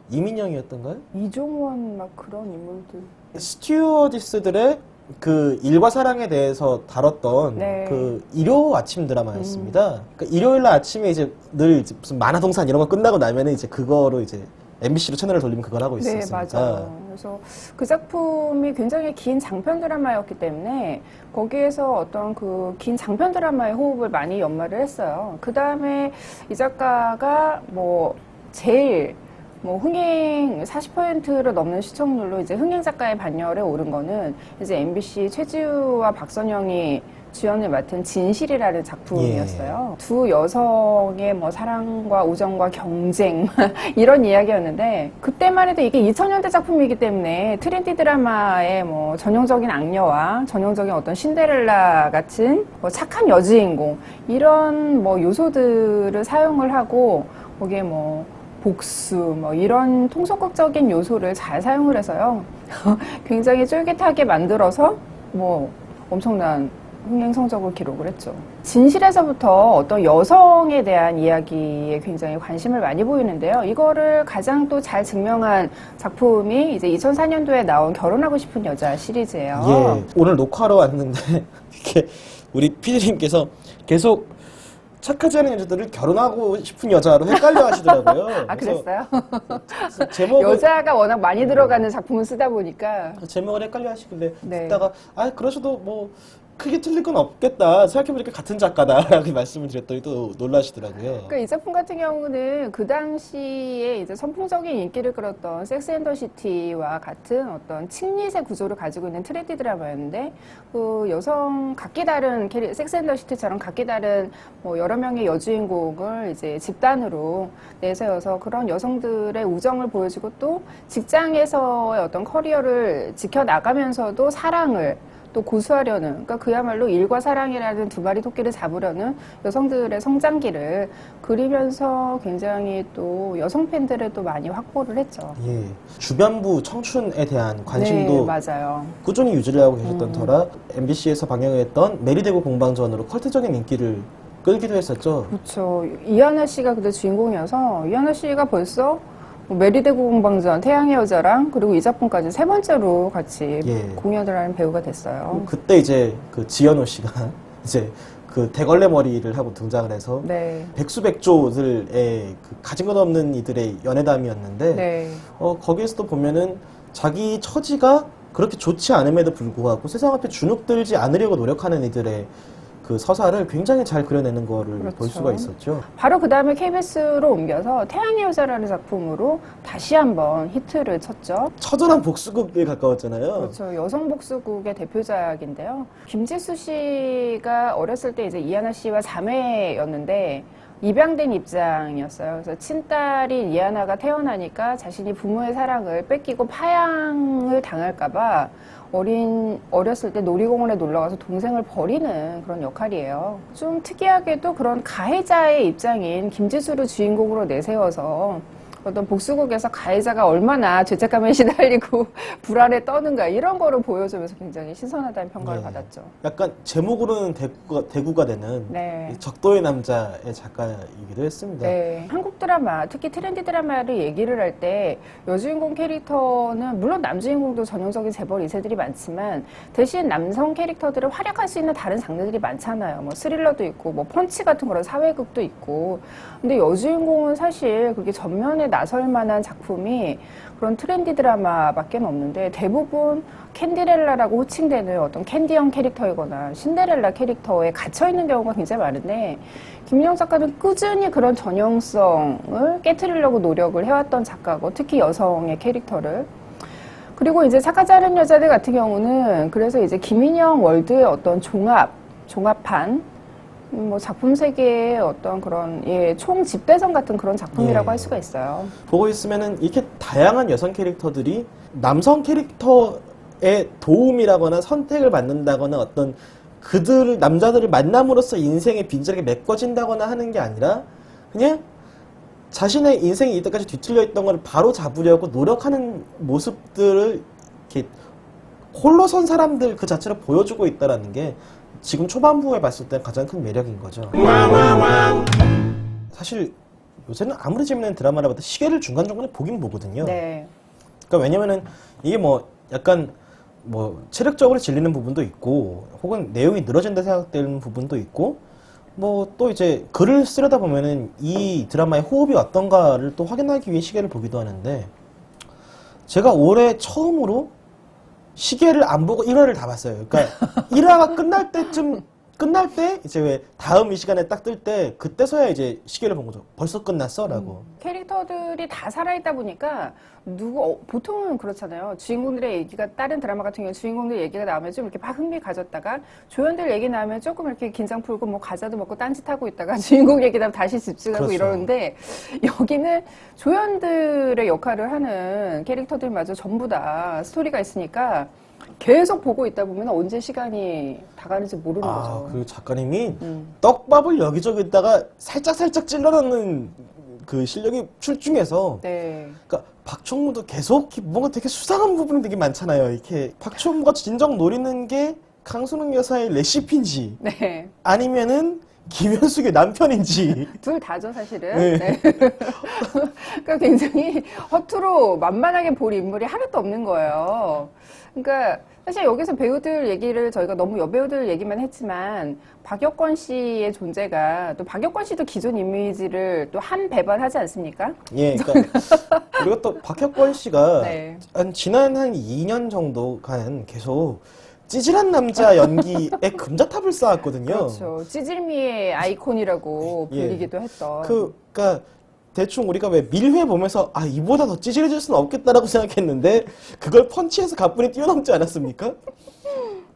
[SPEAKER 1] 이민영이었던가요?
[SPEAKER 2] 이종원 막 그런 인물들.
[SPEAKER 1] 스튜어디스들의 그 일과 사랑에 대해서 다뤘던
[SPEAKER 2] 네.
[SPEAKER 1] 그 일요 아침 드라마였습니다. 그러니까 일요일 날 아침에 이제 늘 이제 무슨 만화동산 이런 거 끝나고 나면은 이제 그거로 이제 MBC로 채널을 돌리면 그걸 하고
[SPEAKER 2] 네,
[SPEAKER 1] 있었습니다.
[SPEAKER 2] 맞아요. 그래서 그 작품이 굉장히 긴 장편 드라마였기 때문에 거기에서 어떤 그 긴 장편 드라마의 호흡을 많이 연마를 했어요. 그 다음에 이 작가가 뭐 제일 뭐 흥행 40%를 넘는 시청률로 이제 흥행 작가의 반열에 오른 거는 이제 MBC 최지우와 박선영이 주연을 맡은 진실이라는 작품이었어요. 두 여성의 뭐 사랑과 우정과 경쟁 이런 이야기였는데, 그때만 해도 이게 2000년대 작품이기 때문에 트렌디 드라마의 뭐 전형적인 악녀와 전형적인 어떤 신데렐라 같은 뭐 착한 여주인공 이런 뭐 요소들을 사용을 하고 거기에 뭐 복수 뭐 이런 통속극적인 요소를 잘 사용을 해서요. 굉장히 쫄깃하게 만들어서 뭐 엄청난 흥행 성적을 기록을 했죠. 진실에서부터 어떤 여성에 대한 이야기에 굉장히 관심을 많이 보이는데요. 이거를 가장 또 잘 증명한 작품이 이제 2004년도에 나온 결혼하고 싶은 여자 시리즈예요.
[SPEAKER 1] 예, 오늘 녹화하러 왔는데 이렇게 우리 PD님께서 계속 착하지 않은 여자들을 결혼하고 싶은 여자로 헷갈려 하시더라고요.
[SPEAKER 2] 아, 그랬어요?
[SPEAKER 1] 제목을
[SPEAKER 2] 여자가 워낙 많이 들어가는 작품을 쓰다 보니까
[SPEAKER 1] 제목을 헷갈려 하시길래
[SPEAKER 2] 네.
[SPEAKER 1] 듣다가 아 그러셔도 뭐 크게 틀릴 건 없겠다 생각해보니까 같은 작가다라고 말씀을 드렸더니 또 놀라시더라고요.
[SPEAKER 2] 그러니까 이 작품 같은 경우는 그 당시에 이제 선풍적인 인기를 끌었던 섹스 앤 더 시티와 같은 어떤 칙릿의 구조를 가지고 있는 트렌디 드라마였는데 그 여성 각기 다른 섹스 앤 더 시티처럼 각기 다른 뭐 여러 명의 여주인공을 이제 집단으로 내세워서 그런 여성들의 우정을 보여주고 또 직장에서의 어떤 커리어를 지켜나가면서도 사랑을 또 고수하려는, 그러니까 그야말로 일과 사랑이라는 두 마리 토끼를 잡으려는 여성들의 성장기를 그리면서 굉장히 또 여성 팬들을 또 많이 확보를 했죠.
[SPEAKER 1] 예, 주변부 청춘에 대한 관심도
[SPEAKER 2] 네, 맞아요.
[SPEAKER 1] 꾸준히 유지를 하고 계셨던 터라 MBC에서 방영했던 메리대구 공방전으로 컬트적인 인기를 끌기도 했었죠.
[SPEAKER 2] 그렇죠. 이하나 씨가 그때 주인공이어서 이하나 씨가 벌써 메리대구 공방전, 태양의 여자랑 그리고 이 작품까지 세 번째로 같이
[SPEAKER 1] 예.
[SPEAKER 2] 공연을 하는 배우가 됐어요.
[SPEAKER 1] 그때 이제 그 지연호 씨가 이제 그 대걸레 머리를 하고 등장을 해서
[SPEAKER 2] 네.
[SPEAKER 1] 백수백조들의 그 가진 것 없는 이들의 연애담이었는데
[SPEAKER 2] 네.
[SPEAKER 1] 거기에서도 보면은 자기 처지가 그렇게 좋지 않음에도 불구하고 세상 앞에 주눅들지 않으려고 노력하는 이들의 그 서사를 굉장히 잘 그려내는 거를
[SPEAKER 2] 그렇죠.
[SPEAKER 1] 볼 수가 있었죠.
[SPEAKER 2] 바로 그 다음에 KBS로 옮겨서 태양의 여자라는 작품으로 다시 한번 히트를 쳤죠.
[SPEAKER 1] 처절한 복수극에 가까웠잖아요.
[SPEAKER 2] 그렇죠. 여성 복수국의 대표작인데요. 김지수 씨가 어렸을 때 이제 이하나 씨와 자매였는데 입양된 입장이었어요. 그래서 친딸인 이하나가 태어나니까 자신이 부모의 사랑을 뺏기고 파양을 당할까봐 어렸을 때 놀이공원에 놀러 가서 동생을 버리는 그런 역할이에요. 좀 특이하게도 그런 가해자의 입장인 김지수를 주인공으로 내세워서 어떤 복수극에서 가해자가 얼마나 죄책감에 시달리고 불안에 떠는가 이런 거를 보여주면서 굉장히 신선하다는 평가를
[SPEAKER 1] 네.
[SPEAKER 2] 받았죠.
[SPEAKER 1] 약간 제목으로는 대구가 되는
[SPEAKER 2] 네.
[SPEAKER 1] 적도의 남자의 작가이기도 했습니다.
[SPEAKER 2] 네, 한국 드라마, 특히 트렌디 드라마를 얘기를 할 때 여주인공 캐릭터는 물론 남주인공도 전형적인 재벌 2세들이 많지만 대신 남성 캐릭터들을 활약할 수 있는 다른 장르들이 많잖아요. 뭐 스릴러도 있고 뭐 펀치 같은 그런 사회극도 있고. 근데 여주인공은 사실 그렇게 전면에 나설 만한 작품이 그런 트렌디 드라마밖에 없는데 대부분 캔디렐라라고 호칭되는 어떤 캔디형 캐릭터이거나 신데렐라 캐릭터에 갇혀있는 경우가 굉장히 많은데 김민영 작가는 꾸준히 그런 전형성을 깨트리려고 노력을 해왔던 작가고 특히 여성의 캐릭터를 그리고 이제 착하지 않은 여자들 같은 경우는 그래서 이제 김인영 월드의 어떤 종합판 뭐 작품 세계의 어떤 그런 총 집대성 같은 그런 작품이라고
[SPEAKER 1] 예.
[SPEAKER 2] 할 수가 있어요.
[SPEAKER 1] 보고 있으면은 이렇게 다양한 여성 캐릭터들이 남성 캐릭터의 도움이라거나 선택을 받는다거나 어떤 남자들을 만남으로써 인생의 빈자리가 메꿔진다거나 하는 게 아니라 그냥 자신의 인생이 이때까지 뒤틀려 있던 걸 바로 잡으려고 노력하는 모습들을 이렇게 홀로 선 사람들 그 자체를 보여주고 있다라는 게 지금 초반부에 봤을 때 가장 큰 매력인 거죠. 사실 요새는 아무리 재밌는 드라마를 봐도 시계를 중간중간에 보긴 보거든요.
[SPEAKER 2] 네.
[SPEAKER 1] 그러니까 왜냐면은 이게 뭐 약간 뭐 체력적으로 질리는 부분도 있고 혹은 내용이 늘어진다 생각되는 부분도 있고 뭐 또 이제 글을 쓰려다 보면은 이 드라마의 호흡이 어떤가를 또 확인하기 위해 시계를 보기도 하는데 제가 올해 처음으로 시계를 안 보고 1화를 다 봤어요. 그러니까 1화가 끝날 때 이제 왜 다음 이 시간에 딱 뜰 때 그때서야 이제 시계를 본 거죠. 벌써 끝났어라고.
[SPEAKER 2] 캐릭터들이 다 살아있다 보니까 보통은 그렇잖아요. 주인공들의 얘기가 다른 드라마 같은 경우 주인공들 얘기가 나오면 좀 이렇게 막 흥미 가졌다가 조연들 얘기 나오면 조금 이렇게 긴장 풀고 뭐 과자도 먹고 딴짓하고 있다가 주인공 얘기 나오면 다시 집중하고
[SPEAKER 1] 그렇죠.
[SPEAKER 2] 이러는데 여기는 조연들의 역할을 하는 캐릭터들마저 전부 다 스토리가 있으니까 계속 보고 있다 보면 언제 시간이 다 가는지 모르는 거죠.
[SPEAKER 1] 그리고 작가님이 떡밥을 여기저기다가 살짝 찔러넣는 그 실력이 출중해서
[SPEAKER 2] 네.
[SPEAKER 1] 그러니까 박충무도 계속 뭔가 되게 수상한 부분이 되게 많잖아요. 이렇게 박충무가 진정 노리는 게 강순웅 여사의 레시피인지
[SPEAKER 2] 네.
[SPEAKER 1] 아니면은 김현숙의 남편인지
[SPEAKER 2] 둘 다죠, 사실은.
[SPEAKER 1] 네.
[SPEAKER 2] 네. 그러니까 굉장히 허투루 만만하게 볼 인물이 하나도 없는 거예요. 그러니까 사실 여기서 배우들 얘기를 저희가 너무 여배우들 얘기만 했지만 박여권 씨의 존재가 또 박여권 씨도 기존 이미지를 또 한 배반하지 않습니까?
[SPEAKER 1] 예, 그러니까 그리고 또 박혁권 씨가
[SPEAKER 2] 네.
[SPEAKER 1] 지난 한 2년 정도간 계속 찌질한 남자 연기에 금자탑을 쌓았거든요.
[SPEAKER 2] 그렇죠. 찌질미의 아이콘이라고
[SPEAKER 1] 예.
[SPEAKER 2] 불리기도 했던.
[SPEAKER 1] 그러니까 대충 우리가 왜 밀회 보면서 아 이보다 더 찌질해질 수는 없겠다라고 생각했는데 그걸 펀치해서 가뿐히 뛰어넘지 않았습니까?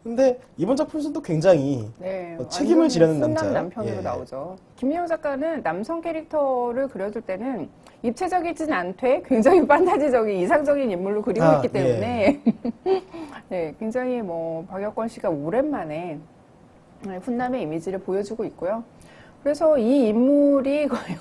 [SPEAKER 1] 근데 이번 작품에서도 굉장히
[SPEAKER 2] 네,
[SPEAKER 1] 책임을
[SPEAKER 2] 완전
[SPEAKER 1] 지려는
[SPEAKER 2] 훈남
[SPEAKER 1] 남자.
[SPEAKER 2] 남편으로
[SPEAKER 1] 예.
[SPEAKER 2] 나오죠. 김민호 작가는 남성 캐릭터를 그려줄 때는 입체적이진 않되 굉장히 판타지적인 이상적인 인물로 그리고
[SPEAKER 1] 아,
[SPEAKER 2] 있기 때문에 네, 굉장히 뭐 박여권 씨가 오랜만에 훈남의 이미지를 보여주고 있고요. 그래서 이 인물이 과연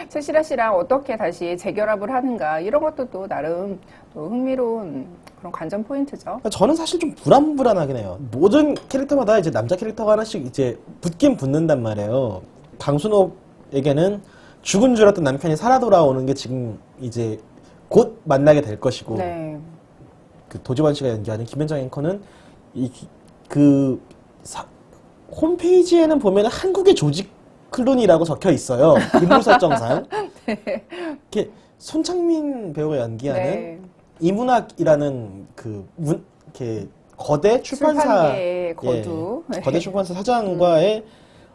[SPEAKER 2] 최시라 씨랑 어떻게 다시 재결합을 하는가 이런 것도 또 나름 또 흥미로운 그런 관전 포인트죠.
[SPEAKER 1] 저는 사실 좀 불안불안하긴 해요. 모든 캐릭터마다 이제 남자 캐릭터가 하나씩 이제 붙긴 붙는단 말이에요. 강순옥에게는 죽은 줄 알았던 남편이 살아 돌아오는 게 지금 이제 곧 만나게 될 것이고,
[SPEAKER 2] 네.
[SPEAKER 1] 그 도지환 씨가 연기하는 김현정 앵커는 홈페이지에는 보면 한국의 조지 클루니라고 적혀 있어요. 인물 설정상. 이렇게 손창민 배우가 연기하는
[SPEAKER 2] 네.
[SPEAKER 1] 이문학이라는 이렇게 거대 출판사
[SPEAKER 2] 출판계의 거두.
[SPEAKER 1] 예, 거대 출판사 사장과의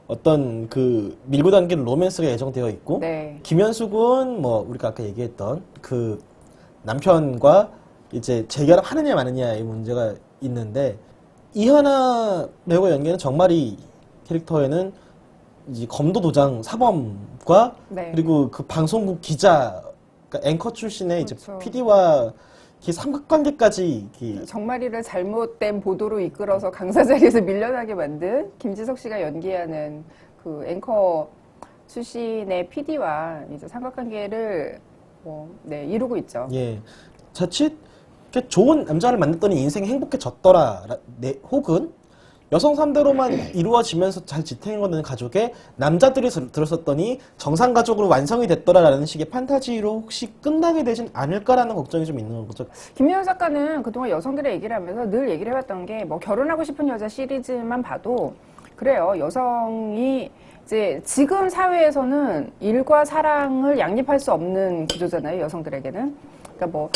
[SPEAKER 1] 어떤 그 밀고 당기는 로맨스가 예정되어 있고
[SPEAKER 2] 네.
[SPEAKER 1] 김현숙은 뭐 우리가 아까 얘기했던 그 남편과 이제 재결합하느냐 마느냐의 문제가 있는데 이하나 배우가 연기하는 정말이 캐릭터에는 이제 검도도장 사범과
[SPEAKER 2] 네.
[SPEAKER 1] 그리고 그 방송국 기자 그러니까 앵커 출신의 이제
[SPEAKER 2] 그렇죠.
[SPEAKER 1] PD와 삼각관계까지
[SPEAKER 2] 정말이를 잘못된 보도로 이끌어서 강사 자리에서 밀려나게 만든 김지석 씨가 연기하는 그 앵커 출신의 PD와 이제 삼각관계를 이루고 있죠.
[SPEAKER 1] 예 자칫 이렇게 좋은 남자를 만났더니 인생이 행복해졌더라 혹은 여성 3대로만 이루어지면서 잘 지탱거는 가족에 남자들이 들었었더니 정상가족으로 완성이 됐더라라는 식의 판타지로 혹시 끝나게 되진 않을까라는 걱정이 좀 있는 거죠.
[SPEAKER 2] 김민호 작가는 그동안 여성들의 얘기를 하면서 늘 얘기를 해왔던 게 뭐 결혼하고 싶은 여자 시리즈만 봐도 그래요. 여성이 이제 지금 사회에서는 일과 사랑을 양립할 수 없는 구조잖아요. 여성들에게는. 그러니까 뭐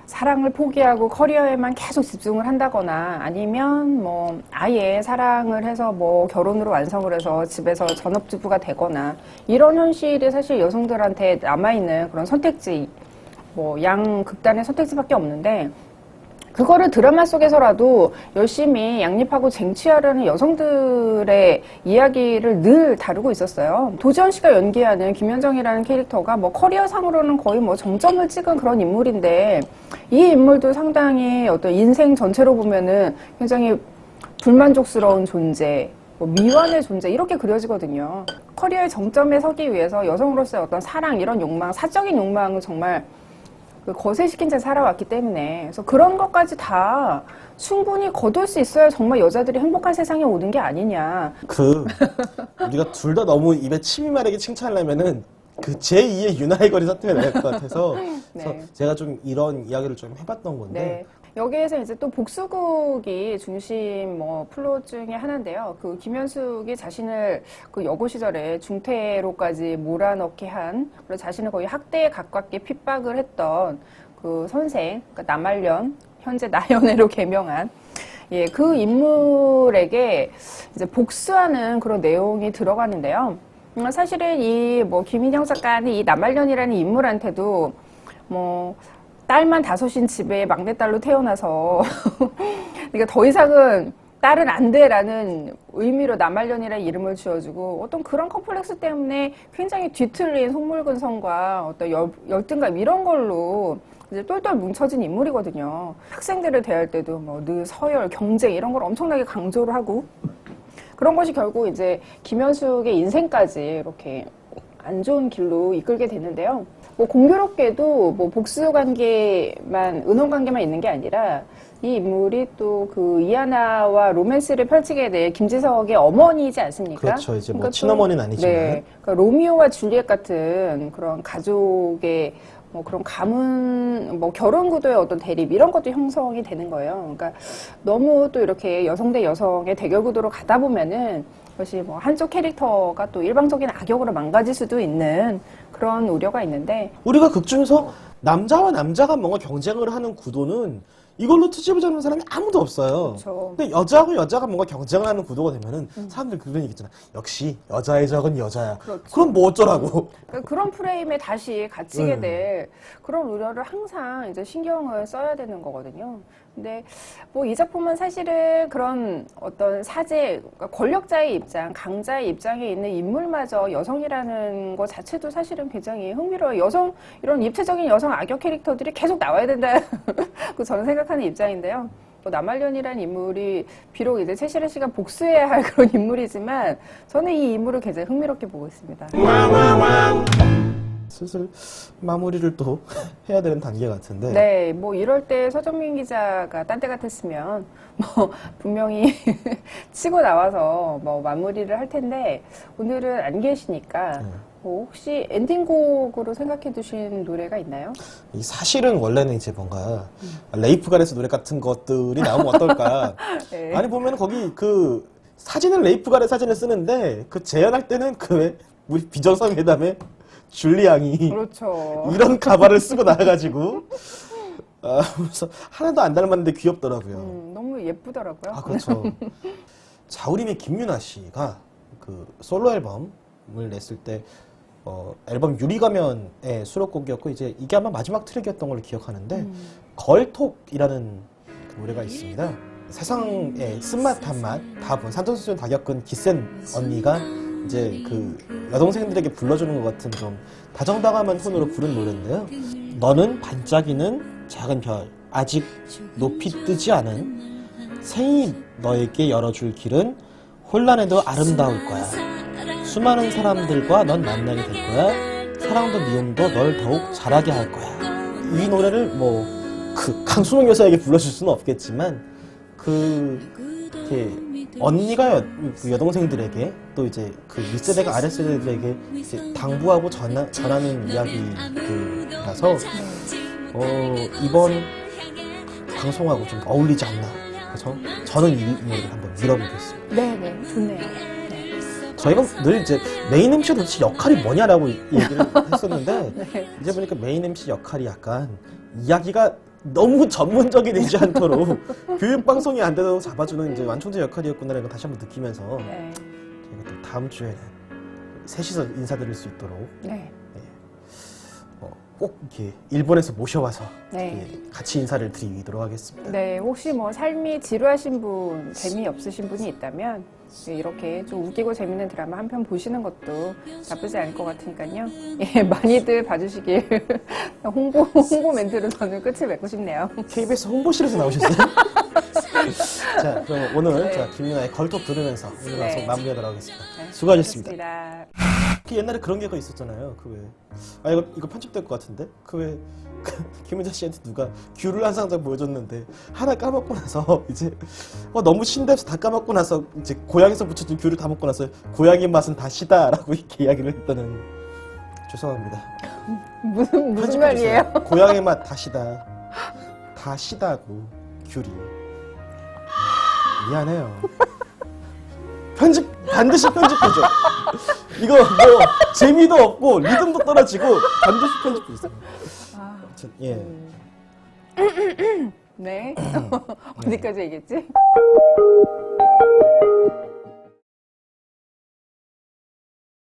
[SPEAKER 2] 사랑을 포기하고 커리어에만 계속 집중을 한다거나 아니면 뭐 아예 사랑을 해서 뭐 결혼으로 완성을 해서 집에서 전업주부가 되거나 이런 현실이 사실 여성들한테 남아있는 그런 선택지 뭐 양극단의 선택지밖에 없는데 그거를 드라마 속에서라도 열심히 양립하고 쟁취하려는 여성들의 이야기를 늘 다루고 있었어요. 도지현 씨가 연기하는 김현정이라는 캐릭터가 뭐 커리어상으로는 거의 뭐 정점을 찍은 그런 인물인데 이 인물도 상당히 어떤 인생 전체로 보면은 굉장히 불만족스러운 존재, 뭐 미완의 존재 이렇게 그려지거든요. 커리어의 정점에 서기 위해서 여성으로서의 어떤 사랑 이런 욕망, 사적인 욕망을 정말 거세시킨 채 살아왔기 때문에 그래서 그런 것까지 다 충분히 거둘 수 있어야 정말 여자들이 행복한 세상에 오는 게 아니냐.
[SPEAKER 1] 우리가 둘 다 너무 입에 침이 마르게 칭찬하려면은 그 제2의 윤하의 거리 사태가 될 것 같아서
[SPEAKER 2] 네.
[SPEAKER 1] 그래서 제가 좀 이런 이야기를 좀 해봤던 건데
[SPEAKER 2] 네. 여기에서 이제 또 복수극이 중심 뭐 플롯 중에 하나인데요. 그 김현숙이 자신을 그 여고 시절에 중퇴로까지 몰아넣게 한 그리고 자신을 거의 학대에 가깝게 핍박을 했던 그 선생, 그러니까 남말년 현재 나연애로 개명한 그 인물에게 이제 복수하는 그런 내용이 들어가는데요. 사실은 이 뭐 김인영 작가는 이 남말년이라는 인물한테도 뭐 딸만 5인 집에 막내딸로 태어나서 그러니까 더 이상은 딸은 안 돼라는 의미로 남말년이라는 이름을 지어주고 어떤 그런 컴플렉스 때문에 굉장히 뒤틀린 속물근성과 어떤 열등감 이런 걸로 이제 똘똘 뭉쳐진 인물이거든요. 학생들을 대할 때도 뭐 늘 서열, 경쟁 이런 걸 엄청나게 강조를 하고 그런 것이 결국 이제 김현숙의 인생까지 이렇게 안 좋은 길로 이끌게 됐는데요. 뭐 공교롭게도 뭐 복수 관계만, 은혼 관계만 있는 게 아니라 이 인물이 또 그 이하나와 로맨스를 펼치게 될 김지석의 어머니이지 않습니까?
[SPEAKER 1] 그렇죠. 이제 뭐
[SPEAKER 2] 그러니까 또,
[SPEAKER 1] 친어머니는 아니지만.
[SPEAKER 2] 네, 그러니까 로미오와 줄리엣 같은 그런 가족의 뭐 그런 가문, 뭐 결혼 구도의 어떤 대립 이런 것도 형성이 되는 거예요. 그러니까 너무 또 이렇게 여성 대 여성의 대결 구도로 가다 보면은 그것이 뭐 한쪽 캐릭터가 또 일방적인 악역으로 망가질 수도 있는 그런 우려가 있는데
[SPEAKER 1] 우리가 극 중에서 남자와 남자가 뭔가 경쟁을 하는 구도는 이걸로 트집을 잡는 사람이 아무도 없어요.
[SPEAKER 2] 그렇죠.
[SPEAKER 1] 근데 여자하고 여자가 뭔가 경쟁을 하는 구도가 되면은 사람들 그런 얘기 있잖아. 역시 여자의 적은 여자야.
[SPEAKER 2] 그렇죠.
[SPEAKER 1] 그럼 뭐 어쩌라고.
[SPEAKER 2] 그러니까 그런 프레임에 다시 갇히게 될 그런 우려를 항상 이제 신경을 써야 되는 거거든요. 근데 뭐 이 작품은 사실은 그런 어떤 사제, 그러니까 권력자의 입장, 강자의 입장에 있는 인물마저 여성이라는 것 자체도 사실은 굉장히 흥미로워요. 여성, 이런 입체적인 여성 악역 캐릭터들이 계속 나와야 된다. 그 저는 생각하는 입장인데요. 뭐 남말년이라는 인물이 비록 이제 최실혜 씨가 복수해야 할 그런 인물이지만 저는 이 인물을 굉장히 흥미롭게 보고 있습니다.
[SPEAKER 1] 슬슬 마무리를 또 해야 되는 단계 같은데.
[SPEAKER 2] 네, 뭐 이럴 때 서정민 기자가 딴 때 같았으면 뭐 분명히 치고 나와서 뭐 마무리를 할 텐데 오늘은 안 계시니까 뭐 혹시 엔딩곡으로 생각해 두신 노래가 있나요?
[SPEAKER 1] 이 사실은 원래는 이제 뭔가 레이프 가레스 노래 같은 것들이 나오면 어떨까.
[SPEAKER 2] 네.
[SPEAKER 1] 아니 보면 거기 그 사진은 레이프 가레 사진을 쓰는데 그 재현할 때는 그 왜 우리 비정상회담에 줄리 양이
[SPEAKER 2] 그렇죠.
[SPEAKER 1] 이런 가발을 쓰고 나와가지고 그래서 하나도 안 닮았는데 귀엽더라고요.
[SPEAKER 2] 너무 예쁘더라고요.
[SPEAKER 1] 아 그렇죠. 자우림의 김유나 씨가 그 솔로 앨범을 냈을 때 앨범 유리가면의 수록곡이었고 이제 이게 아마 마지막 트랙이었던 걸로 기억하는데 걸톡이라는 그 노래가 있습니다. 세상의 쓴맛 단맛 다 본 산전수전 다 겪은 기센 언니가 이제 그 여동생들에게 불러주는 것 같은 좀 다정다감한 톤으로 부른 노래인데요. 너는 반짝이는 작은 별, 아직 높이 뜨지 않은 생이 너에게 열어줄 길은 혼란해도 아름다울 거야. 수많은 사람들과 넌 만나게 될 거야. 사랑도 미움도 널 더욱 잘하게 할 거야. 이 노래를 뭐 그 강수롱 여사에게 불러줄 수는 없겠지만 이렇게 언니가 그 여동생들에게 또 이제 그 윗세대가 아랫세대들에게 이제 당부하고 전하는 이야기라서 이번 방송하고 좀 어울리지 않나. 그래서 저는 이 노래를 한번 밀어보겠습니다.
[SPEAKER 2] 네, 좋네요. 네.
[SPEAKER 1] 저희가 늘 이제 메인 MC 도대체 역할이 뭐냐라고 얘기를 했었는데
[SPEAKER 2] 네.
[SPEAKER 1] 이제 보니까 메인 MC 역할이 약간 이야기가 너무 전문적이 되지 않도록 교육방송이 안 되도록 잡아주는 이제 완충제 역할이었구나라는 걸 다시 한번 느끼면서
[SPEAKER 2] 네.
[SPEAKER 1] 저희가 또 다음 주에는 셋이서 인사드릴 수 있도록
[SPEAKER 2] 네.
[SPEAKER 1] 꼭 이렇게 일본에서 모셔와서
[SPEAKER 2] 네.
[SPEAKER 1] 이렇게 같이 인사를 드리도록 하겠습니다.
[SPEAKER 2] 네, 혹시 뭐 삶이 지루하신 분, 재미없으신 분이 있다면 네, 이렇게 좀 웃기고 재밌는 드라마 한 편 보시는 것도 나쁘지 않을 것 같으니까요. 예, 많이들 봐주시길 홍보 멘트로 저는 끝을 맺고 싶네요.
[SPEAKER 1] KBS 홍보실에서 나오셨어요? 자, 그럼 오늘
[SPEAKER 2] 네.
[SPEAKER 1] 자, 김윤아의 걸톡 들으면서 오늘
[SPEAKER 2] 네.
[SPEAKER 1] 방송 마무리하도록 하겠습니다.
[SPEAKER 2] 네,
[SPEAKER 1] 수고하셨습니다.
[SPEAKER 2] 수고하셨습니다.
[SPEAKER 1] 그 옛날에 그런 게가 있었잖아요. 그 왜? 이거 편집될 것 같은데? 그 왜? 김은자 씨한테 누가 귤을 한 상자 보여줬는데 하나 까먹고 나서 이제 너무 신대서 다 까먹고 나서 이제 고향에서 붙여준 귤을 다 먹고 나서 고향의 맛은 다 시다라고 이렇게 이야기를 했다는. 죄송합니다.
[SPEAKER 2] 무슨
[SPEAKER 1] 편집해주세요.
[SPEAKER 2] 말이에요?
[SPEAKER 1] 고향의 맛 다 시다. 다 시다고 귤이. 미안해요. 편집 반드시 편집해줘. 이거 뭐 재미도 없고 리듬도 떨어지고 반드시 편집해주세요. 아무튼 예.
[SPEAKER 2] 네. 어디까지 얘기했지?